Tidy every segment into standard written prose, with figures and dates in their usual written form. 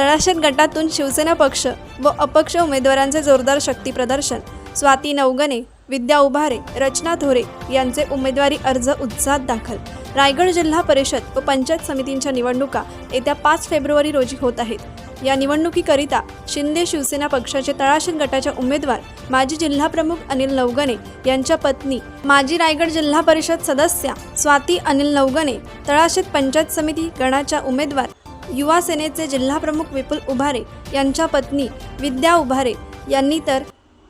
तळाशेत गटातून शिवसेना पक्ष व अपक्ष उमेदवारांचे जोरदार शक्ती प्रदर्शन. स्वाती नवगणे, विद्या उभारे, रचना थोरे यांचे उमेदवारी अर्ज उत्साहात दाखल. रायगड जिल्हा परिषद व पंचायत समितींच्या निवडणुका येत्या 5 फेब्रुवारी रोजी होत आहेत. या निवडणुकीकरिता शिंदे शिवसेना पक्षाचे तळाशेत गटाच्या उमेदवार माजी जिल्हाप्रमुख अनिल नवगणे यांच्या पत्नी, माजी रायगड जिल्हा परिषद सदस्या स्वाती अनिल नवगणे, तळाशेत पंचायत समिती गणाच्या उमेदवार युवा सेनेचे जिल्हाप्रमुख विपुल उभारे यांच्या पत्नी विद्या उभारे यांनी, तर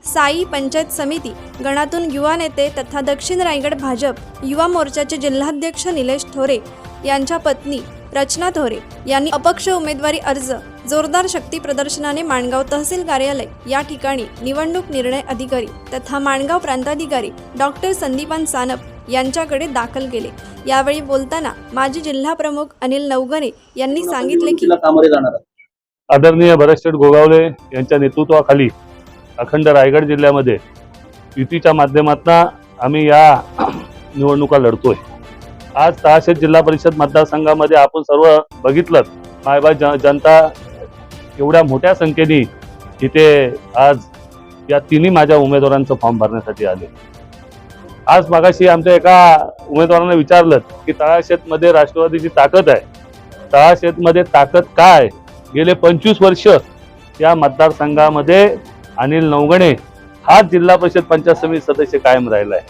साई पंचायत समिती गणातून युवा नेते तथा दक्षिण रायगड भाजप युवा मोर्चाचे जिल्हाध्यक्ष निलेश थोरे यांच्या पत्नी रचना थोरे यांनी अपक्ष उमेदवारी अर्ज जोरदार शक्ती प्रदर्शनाने माणगाव तहसील कार्यालय या ठिकाणी निवडणूक निर्णय अधिकारी तथा माणगाव प्रांताधिकारी डॉक्टर संदीपान सानप यांच्याकडे दाखल केले. यावेळी बोलताना माजी जिल्हाप्रमुख अनिल नवगणे यांनी सांगितले की आदरणीय भरतशेठ गोगावले यांच्या नेतृत्वाखाली अखंड रायगड जिल्ह्यामध्ये युतीच्या माध्यमातून आम्ही या निवडणुका लढतोय. आज तळाशेत जिल्हा परिषद मतदारसंघामध्ये आपण सर्व बघितलं, मायबा जनता एवढ्या मोठ्या संख्येने इथे आज या तिन्ही माझ्या उमेदवारांचं फॉर्म भरण्यासाठी आले. आज मागाशी आमच्या एका उमेदवारांना विचारलं की तळाशेतमध्ये राष्ट्रवादीची ताकद आहे. तळाशेतमध्ये ताकद काय? गेले 25 वर्ष या मतदारसंघामध्ये अनिल नवगणे हा जिल्हा परिषद पंचायत समिती सदस्य कायम राहिला आहे.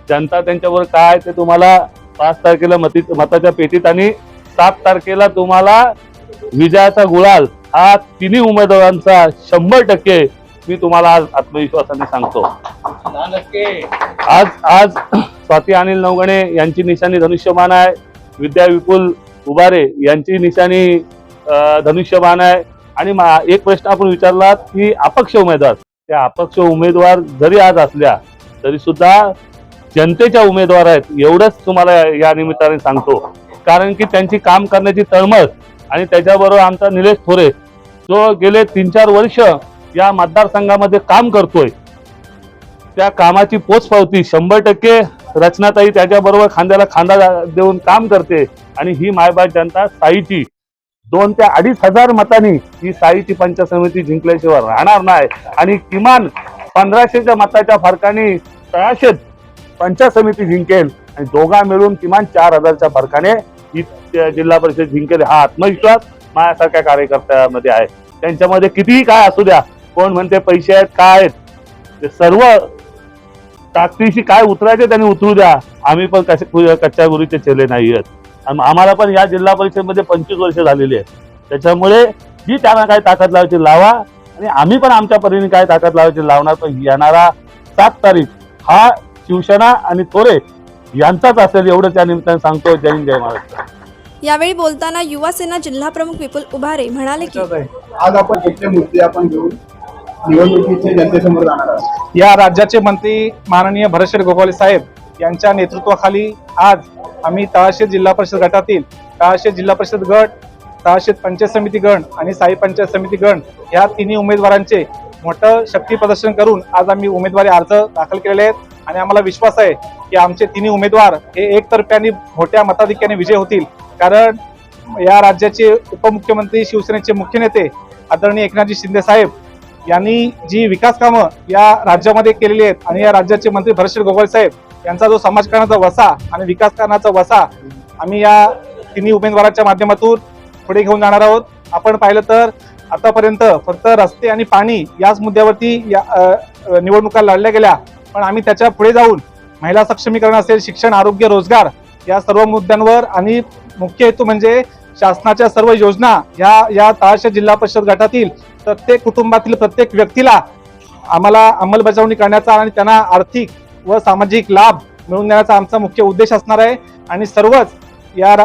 जनता त्यांच्यावर काय ते तुम्हाला 5 तारखेला मताच्या पेटीत आणि 7 तारखेला तुम्हाला विजयाचा गुलाल हा तिन्ही उमेदवारांचा 100% मी तुम्हाला आज आत्मविश्वासाने सांगतो. आज स्वाती अनिल नवगणे यांची निशाणी धनुष्यबाण आहे, विद्या विपुल उभारे यांची निशाणी धनुष्यबाण आहे. आणि एक प्रश्न आपण विचारला की अपक्ष उमेदवार, त्या अपक्ष उमेदवार जरी आज असल्या तरी सुद्धा जनतेच्या उमेदवार आहेत एवढंच तुम्हाला या निमित्ताने सांगतो. कारण की त्यांची काम करण्याची तळमळ आणि त्याच्याबरोबर आमचा निलेश थोरे जो गेले 3-4 वर्ष या मतदारसंघामध्ये काम करतोय, त्या कामाची पोचपावती 100% रचनाताई त्याच्याबरोबर खांद्याला खांदा देऊन काम करते. आणि ही मायबाप जनता साईची 2 ते 2.5 हजार मतांनी ही साईची पंचायत समिती जिंकल्याशिवाय राहणार नाही. आणि किमान 1500च्या मताच्या फरकाने तळाशेत पंचायत समिती जिंकेल आणि दोघा मिळून किमान 4000च्या फरकाने ही जिल्हा परिषद जिंकेल हा आत्मविश्वास माझ्यासारख्या कार्यकर्त्यामध्ये आहे. त्यांच्यामध्ये कितीही काय असू द्या, कोण म्हणते पैसे आहेत काय आहेत, ते सर्व ताकदीशी काय उतरायचे त्यांनी उतरू द्या. आम्ही पण कच्च्या गुरुचे चेले नाही आहेत. आम्हाला पण या जिल्हा परिषदेमध्ये 25 वर्ष झालेली आहेत. त्याच्यामुळे जी त्यांना काय ताकद लावायची लावा आणि आम्ही पण आमच्या परीने काय ताकद लावायची लावणार. पण येणारा 7 तारीख हा शिवसेना आणि थोरे यांचाच असेल एवढं त्या निमित्ताने सांगतो. जय हिंद, जय महाराष्ट्र. यावेळी बोलताना युवा सेना जिल्हाप्रमुख विपुल उभारे म्हणाले की आज आपण कुठले मुद्दे आपण घेऊन निवडणुकीचे जनतेसमोर जाणार आहोत. या राज्याचे मंत्री माननीय भरतशेठ गोगावले साहेब यांच्या नेतृत्वाखाली आज आम्ही तळाशेत जिल्हा परिषद गटातील तळाशेत जिल्हा परिषद गट, तळाशेत पंचायत समिती गण आणि साई पंचायत समिती गण या तिन्ही उमेदवारांचे मोठं शक्ती प्रदर्शन करून आज आम्ही उमेदवारी अर्ज दाखल केलेले आहेत. आणि आम्हाला विश्वास आहे की आमचे तिन्ही उमेदवार हे एकतर्फ्याने मोठ्या मताधिक्याने विजय होतील. कारण या राज्याचे उपमुख्यमंत्री शिवसेनेचे मुख्य नेते आदरणीय एकनाथजी शिंदे साहेब यांनी जी विकास कामं या राज्यामध्ये केलेली आहेत आणि या राज्याचे मंत्री भरतशेठ गोगावले साहेब यांचा जो समाजकारणाचा वसा आणि विकास करण्याचा वसा आम्ही या तिन्ही उमेदवारांच्या माध्यमातून पुढे घेऊन जाणार आहोत. आपण पाहिलं तर आतापर्यंत फक्त रस्ते आणि पाणी याच मुद्द्यावरती निवडणुका लढल्या गेल्या, पण आम्ही त्याच्या पुढे जाऊन महिला सक्षमीकरण असेल, शिक्षण, आरोग्य, रोजगार या सर्व मुद्द्यांवर आणि मुख्य हेतू म्हणजे शासनाच्या सर्व योजना या तळाशेत जिल्हा परिषद गटातील प्रत्येक कुटुंबातील प्रत्येक व्यक्तीला आम्हाला अंमलबजावणी करण्याचा आणि त्यांना आर्थिक व सामाजिक लाभ मिळवून देण्याचा आमचा मुख्य उद्देश असणार आहे. आणि सर्वच या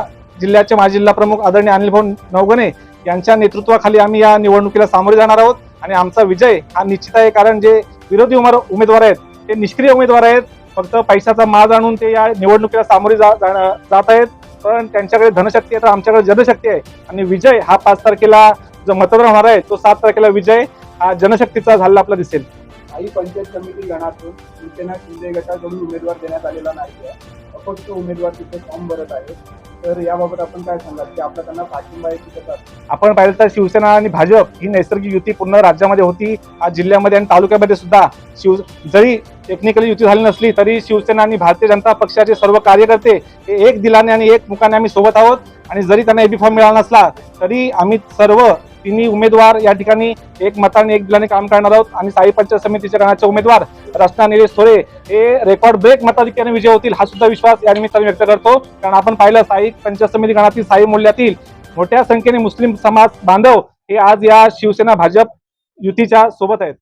जिल्ह्याचे माजी जिल्हा प्रमुख आदरणीय अनिल भाऊ नवगणे यांच्या नेतृत्वाखाली आम्ही या निवडणुकीला सामोरे जाणार आहोत. आणि आमचा विजय हा निश्चित आहे. कारण जे विरोधी उमेदवार आहेत ते निष्क्रिय उमेदवार आहेत, फक्त पैशाचा माज आणून ते या निवडणुकीला सामोरे जात आहेत. पण त्यांच्याकडे धनशक्ती आहे तर आमच्याकडे जनशक्ती आहे. आणि विजय हा 5 तारखेला जो मतदान होणार आहे तो 7 तारखेला विजय हा जनशक्तीचा झालेला आपला दिसेल. काही पंचायत समिती गणातून शिवसेना शिंदे गटाकडून उमेदवार देण्यात आलेला नाही आहे. अपक्ष उमेदवार तिथे फॉर्म भरत आहेत. तर याबाबत आपण काय सांगाल की आपला त्यांना पाठिंबा आहे की कसं? आपण पाहिलं तर शिवसेना आणि भाजप ही नैसर्गिक युती पूर्ण राज्यामध्ये होती. आज जिल्ह्यामध्ये आणि तालुक्यामध्ये सुद्धा जरी टेक्निकली युती झाली नसली तरी शिवसेना आणि भारतीय जनता पक्षाचे सर्व कार्यकर्ते हे एक दिलाने आणि एक मुखाने आम्ही सोबत आहोत. आणि जरी त्यांना एबी फॉर्म मिळाला नसला तरी आम्ही सर्व तिन्ही उमेदवार या ठिकाणी एक मताने एक दिलाने काम करणार आहोत. आणि साई पंचायत समितीच्या गणाचे उमेदवार रचना निलेश थोरे हे रेकॉर्ड ब्रेक मताधिक्याने विजय होतील हा सुद्धा विश्वास या निमित्ताने व्यक्त करतो. कारण आपण पाहिलं साई पंचायत समिती गणातील साई मूल्यातील मोठ्या संख्येने मुस्लिम समाज बांधव हे आज या शिवसेना भाजप युतीच्या सोबत आहेत.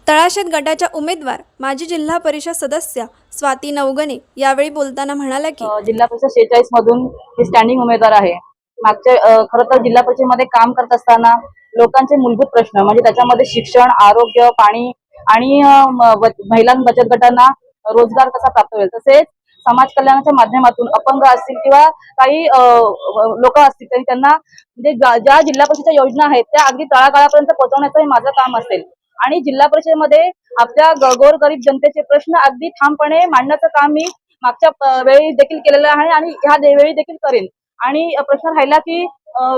तळाशेत गटाच्या उमेदवार माजी जिल्हा परिषद सदस्य स्वाती नवगणे यावेळी बोलताना म्हणाल्या की जिल्हा परिषद 46 मधून हे स्टँडिंग उमेदवार आहे. मागच्या खरं तर जिल्हा परिषदेमध्ये काम करत असताना लोकांचे मूलभूत प्रश्न म्हणजे त्याच्यामध्ये शिक्षण, आरोग्य, पाणी आणि महिला बचत गटांना रोजगार कसा प्राप्त होईल, तसेच समाज कल्याणाच्या माध्यमातून अपंग असतील किंवा काही लोक असतील तरी त्यांना म्हणजे ज्या जिल्हा परिषदेच्या योजना आहेत त्या अगदी तळागाळापर्यंत पोहोचवण्याचं हे माझं काम असेल. आणि जिल्हा परिषदेमध्ये आपल्या गोरगरीब जनतेचे प्रश्न अगदी ठामपणे मांडण्याचं काम मी मागच्या वेळी देखील केलेलं आहे आणि ह्या वेळी देखील करेन. आणि प्रश्न राहिला की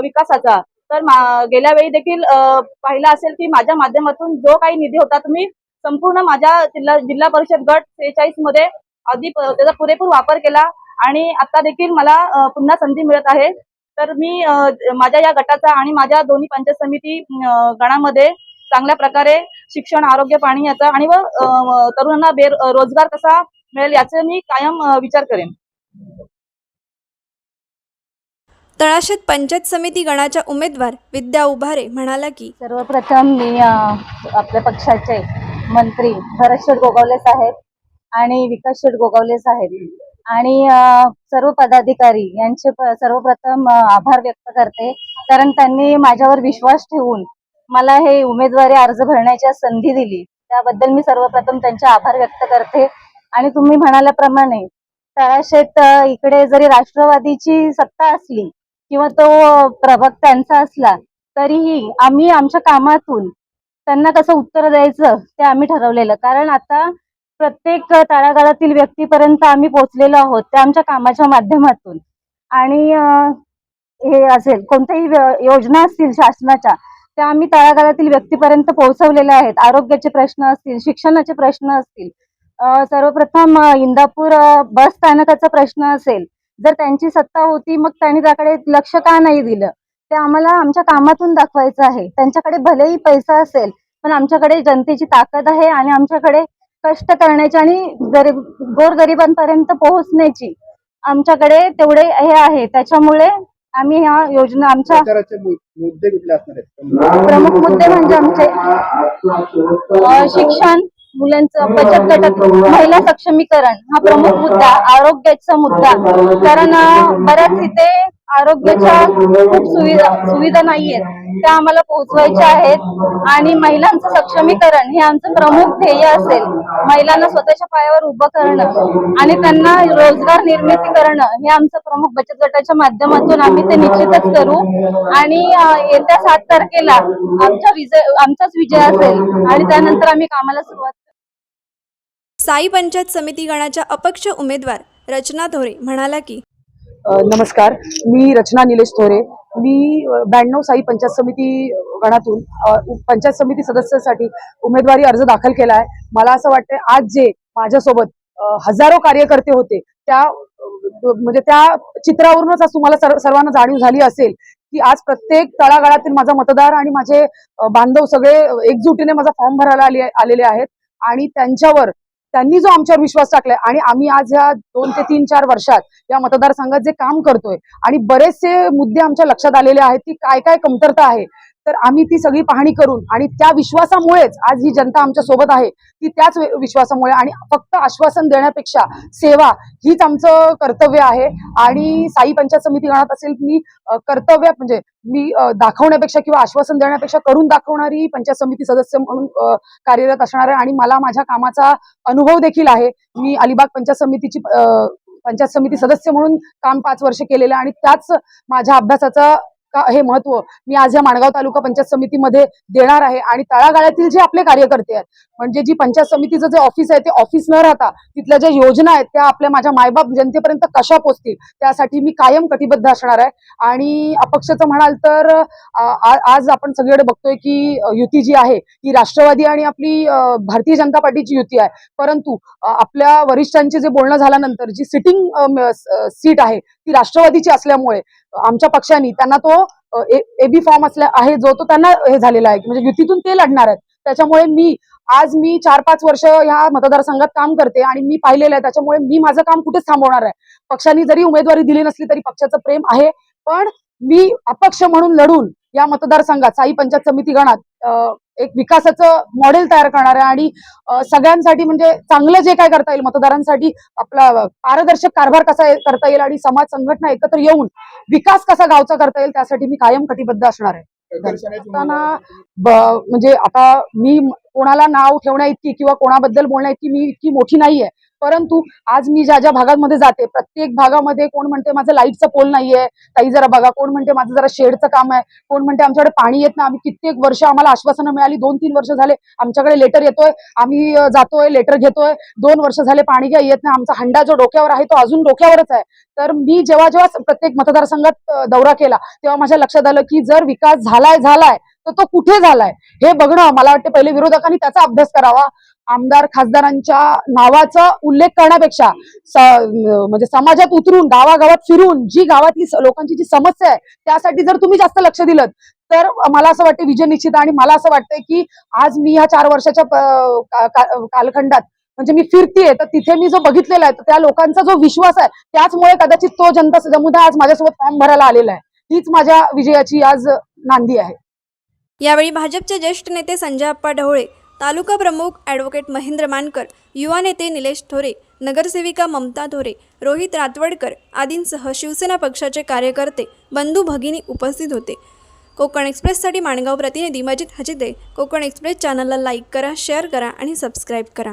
विकासाचा, तर गेल्या वेळी देखील पाहिलं असेल की माझ्या माध्यमातून जो काही निधी होता तुम्ही संपूर्ण माझ्या जिल्हा परिषद गट 46 मध्ये अगदी त्याचा पुरेपूर वापर केला. आणि आता देखील मला पुन्हा संधी मिळत आहे. तर मी माझ्या या गटाचा आणि माझ्या दोन्ही पंचायत समिती गणामध्ये चांगल्या प्रकारे शिक्षण, आरोग्य, पाणी याचा आणि तरुणांना रोजगार कसा मिळेल याचा मी कायम विचार करेन. तळाशेत पंचायत समिती गणाच्या उमेदवार विद्या उभारे म्हणाला की सर्वप्रथम मी आपल्या पक्षाचे मंत्री भरत शेठ गोगावले साहेब आणि विकास शेठ गोगावले साहेब आणि सर्व पदाधिकारी यांचे सर्वप्रथम आभार व्यक्त करते. कारण त्यांनी माझ्यावर विश्वास ठेवून मला हे उमेदवारी अर्ज भरण्याची संधी दिली, त्याबद्दल मी सर्वप्रथम त्यांचे आभार व्यक्त करते. आणि तुम्ही म्हणाल्याप्रमाणे तळाशेत इकडे जरी राष्ट्रवादीची सत्ता असली किंवा तो प्रभाग त्यांचा असला तरीही आम्ही आमच्या कामातून त्यांना कसं उत्तर द्यायचं ते आम्ही ठरवलेलं. कारण आता प्रत्येक तळागाळातील व्यक्तीपर्यंत आम्ही पोहोचलेलो आहोत त्या आमच्या कामाच्या माध्यमातून. आणि हे असेल कोणत्याही योजना असतील शासनाच्या त्या आम्ही तळागाळातील व्यक्तीपर्यंत पोहोचवलेल्या आहेत. आरोग्याचे प्रश्न असतील, शिक्षणाचे प्रश्न असतील, सर्वप्रथम इंदापूर बस स्थानकाचा प्रश्न असेल, जर त्यांची सत्ता होती मग त्यांनी त्याकडे लक्ष का नाही दिलं ते आम्हाला आमच्या कामातून दाखवायचं आहे. त्यांच्याकडे भलेही पैसा असेल पण आमच्याकडे जनतेची ताकद आहे आणि आमच्याकडे कष्ट करण्याची आणि गोरगरिबांपर्यंत पोहोचण्याची आमच्याकडे तेवढे हे आहे. त्याच्यामुळे आम्ही ह्या योजना आमच्या प्रचाराचे मुद्दे कुठले असणार आहेत? प्रमुख मुद्दे म्हणजे आमचे शिक्षण, मुलांचं बचत गटात महिला सक्षमीकरण हा प्रमुख मुद्दा, आरोग्याचा मुद्दा, कारण बऱ्याच इथे आरोग्याच्या खूप सुविधा नाहीयेत त्या आम्हाला पोहोचवायच्या आहेत. आणि महिलांचं सक्षमीकरण हे आमचं प्रमुख ध्येय असेल. महिलांना स्वतःच्या पायावर उभं करणं आणि त्यांना रोजगार निर्मिती करणं हे आमचं प्रमुख बचत गटाच्या माध्यमातून आम्ही ते निश्चितच करू. आणि येत्या 7 तारखेला आमचाच विजय असेल आणि त्यानंतर आम्ही कामाला सुरुवात. साई पंचायत समिती गणाच्या अपक्ष उमेदवार रचना थोरे म्हणाला की नमस्कार, मी रचना निलेश थोरे. मी 92 साई पंचायत समिती गणातून पंचायत समिती सदस्यासाठी उमेदवारी अर्ज दाखल केला आहे. मला असं वाटतं आज जे माझ्यासोबत हजारो कार्यकर्ते होते त्या म्हणजे त्या चित्रावरूनच आज तुम्हाला सर्वांना जाणीव झाली असेल की आज प्रत्येक तळागाळातील माझा मतदार आणि माझे बांधव सगळे एकजुटीने माझा फॉर्म भरायला आलेले आहेत. आणि त्यांनी जो आमच्यावर विश्वास टाकलाय आणि आम्ही आज ह्या 2 ते 3-4 वर्षात या मतदारसंघात जे काम करतोय आणि बरेचसे मुद्दे आमच्या लक्षात आलेले आहेत की काय काय कमतरता आहे, तर आम्ही ती सगळी पाहणी करून आणि त्या विश्वासामुळेच आज ही जनता आमच्या सोबत आहे. ती त्याच विश्वासामुळे आणि फक्त आश्वासन देण्यापेक्षा सेवा हीच आमचं कर्तव्य आहे. आणि साई पंचायत समिती गणात असेल मी कर्तव्य म्हणजे मी दाखवण्यापेक्षा किंवा आश्वासन देण्यापेक्षा करून दाखवणारी पंचायत समिती सदस्य म्हणून कार्यरत असणार आहे. आणि मला माझ्या कामाचा अनुभव देखील आहे. मी अलिबाग पंचायत समिती सदस्य म्हणून काम 5 वर्ष केलेलं आणि त्याच माझ्या अभ्यासाचा हे महत्व मी आज या माणगाव तालुका पंचायत समितीमध्ये देणार आहे. आणि तळागाळातील जे आपले कार्यकर्ते आहेत, म्हणजे जी पंचायत समितीचं जे ऑफिस आहे ते ऑफिस न राहता तिथल्या ज्या योजना आहेत त्या आपल्या माझ्या मायबाप जनतेपर्यंत कशा पोहोचतील त्यासाठी मी कायम कटिबद्ध असणार आहे. आणि अपक्षचं म्हणाल तर आज आपण सगळीकडे बघतोय की युती जी आहे ही राष्ट्रवादी आणि आपली भारतीय जनता पार्टीची युती आहे. परंतु आपल्या वरिष्ठांचे जे बोलणं झाल्यानंतर जी सिटिंग सीट आहे ती राष्ट्रवादीची असल्यामुळे आमच्या पक्षाने त्यांना तो एबी फॉर्म असला आहे जो तो त्यांना हे झालेला आहे, म्हणजे युतीतून ते लढणार आहेत. त्याच्यामुळे मी 4-5 वर्ष ह्या मतदारसंघात काम करते आणि मी पाहिलेलं आहे, त्याच्यामुळे मी माझं काम कुठेच थांबवणार आहे. पक्षाने जरी उमेदवारी दिली नसली तरी पक्षाचं प्रेम आहे, पण मी अपक्ष म्हणून लढून या मतदारसंघात साई पंचायत समिती गणात एक विकासाचं मॉडेल तयार करणार आहे. आणि सगळ्यांसाठी म्हणजे चांगलं जे काय करता येईल, मतदारांसाठी आपला पारदर्शक कारभार कसा करता येईल आणि समाज संघटना एकत्र येऊन विकास कसा गावचा करता येईल त्यासाठी मी कायम कटिबद्ध असणार आहे. म्हणजे आता मी कोणाला नाव ठेवण्या इतकी किंवा कोणाबद्दल बोलण्या इतकी मी इतकी मोठी नाहीये, परंतु आज मी ज्या ज्या भागांमध्ये जाते प्रत्येक भागामध्ये कोण म्हणते माझं लाईटचं पोल नाहीये, काही जरा बघा, कोण म्हणते माझं जरा शेडचं काम आहे, कोण म्हणते आमच्याकडे पाणी येत नाही. आम्ही कित्येक वर्ष आम्हाला आश्वासनं मिळाली, 2-3 वर्ष झाले आमच्याकडे लेटर येतोय, आम्ही जातोय लेटर घेतोय, 2 वर्ष झाले पाणी काय येत नाही. आमचा हंडा जो डोक्यावर आहे तो अजून डोक्यावरच आहे. तर मी जेव्हा प्रत्येक मतदारसंघात दौरा केला तेव्हा माझ्या लक्षात आलं की जर विकास झालाय तर तो कुठे झालाय हे बघणं, मला वाटतं पहिले विरोधकांनी त्याचा अभ्यास करावा. आमदार खासदारांच्या नावाचा उल्लेख करण्यापेक्षा म्हणजे समाजात उतरून गावागावात फिरून जी गावातली लोकांची जी समस्या आहे त्यासाठी जर तुम्ही जास्त लक्ष दिलं तर मला असं वाटतं विजय निश्चित. आणि मला असं वाटतंय की आज मी ह्या 4 वर्षाच्या कालखंडात म्हणजे मी फिरतीये तर तिथे मी जो बघितलेला आहे त्या लोकांचा जो विश्वास आहे त्याचमुळे कदाचित तो जनता समुदाय आज माझ्यासोबत फॉर्म भरायला आलेला आहे. हीच माझ्या विजयाची आज नांदी आहे. यावेळी भाजपचे ज्येष्ठ नेते संजय अप्पा ढवळे, तालुका प्रमुख ॲडव्होकेट महेंद्र मानकर, युवा नेते निलेश थोरे, नगरसेविका ममता थोरे, रोहित रातवडकर आदींसह शिवसेना पक्षाचे कार्यकर्ते, बंधू भगिनी उपस्थित होते. कोकण एक्सप्रेससाठी माणगाव प्रतिनिधी मजिद हजिदे. कोकण एक्सप्रेस चॅनलला लाईक करा, शेअर करा आणि सबस्क्राईब करा.